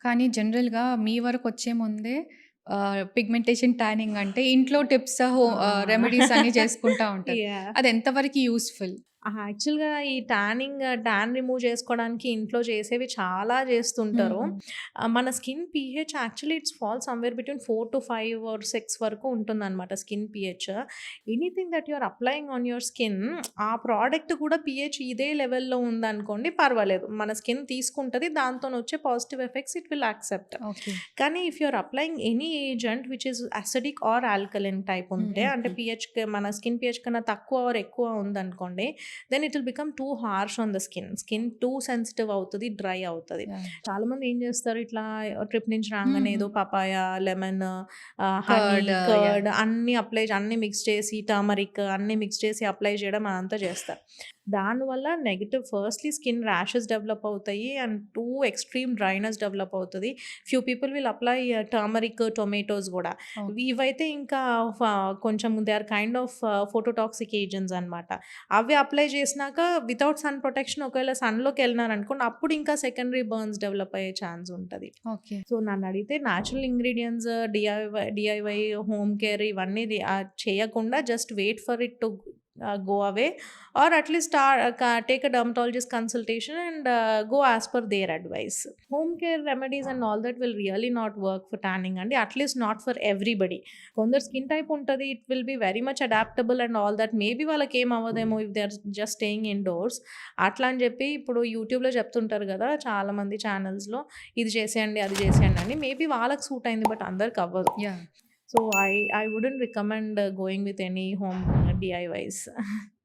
కానీ జనరల్‌గా మీ వరకొచ్చే ముందే పిగ్మెంటేషన్, టానింగ్ అంటే ఇంట్లో టిప్స్, రెమెడీస్ అన్నీ చేసుకుంటా ఉంటారు. యాహ్! అది ఎంతవరకి యూజ్‌ఫుల్? యాక్చువల్‌గా ఈ టాన్ రిమూవ్ చేసుకోవడానికి ఇంట్లో చేసేవి చాలా చేస్తుంటారు. హుహు. మన skin pH actually fall somewhere between 4-5 or 6 వరకు ఉంటుందనమాట skin pH. Anything that you are applying on your skin ఆ ప్రోడక్ట్ కూడా పీహెచ్ ఇదే లెవెల్‌లో ఉందనుకోండి పర్వాలేదు. మన స్కిన్ తీసుకుంటది. దాంతోనొచ్చే positive effects it will accept. Okay. కానీ if you are applying any agent which is acidic or alkaline type ఉంటే అంటే హుహుహు. మన స్కిన్ పీహెచ్ కన్నా తక్కువ ఆర్ ఎక్కువ ఉందనుకోండి, then it will become too harsh on the skin. Skin too sensitive అవుతది. డ్రై అవుతది. యాహ్! చాలామంది ఏం చేస్తారు ఇట్లా ట్రిప్ నుంచి రాంగానే హుహు. ఏదో papaya, lemon, honey, curd. Yeah! Curd అన్నీ మిక్స్ చేసి టర్మరిక్ అన్నీ మిక్స్ చేసి అప్లై చేయడం అదంతా చేస్తారు. దానివల్ల negative firstly skin rashes develop అవుతాయి. And too extreme dryness develop అవుతది. Few people will apply turmeric, tomatoes గూడా. ఓకే. ఇవైతే ఇంకా ఫ కొంచెం they are kind of phototoxic agents అనమాట. అవి అప్లై చేసినాక వితౌట్ సన్ ప్రొటెక్షన్ ఒకవేళ సన్‌లోకెళ్ళినారనుకోండి అప్పుడు ఇంకా సెకండరీ బర్న్స్ డెవలప్ అయ్యే ఛాన్స్ ఉంటది. ఓకే. సో నన్నడిగితే natural ingredients, DIY home care ఇవన్నీ చేయకుండా just wait for it to go away or at least take a dermatologist consultation and go as per their advice. Home care remedies and all that will really not work for tanning అండి. At least not for everybody. కొందరు skin type ఉంటది. It will be very much adaptable and all that. Maybe వాళ్ళకేం అవ్వదేమో if they are just staying indoors. అట్లా అని చెప్పి ఇప్పుడు యూట్యూబ్‌లో చెప్తుంటారు గదా! చాలామంది ఛానల్స్‌లో ఇది చేసేయండి, అది చేసేయండి అని. మేబీ వాళ్ళకి సూట్ అయింది బట్ అందరికి అవ్వదు. Yeah! So, I wouldn't recommend going with any home డీఐవైస్.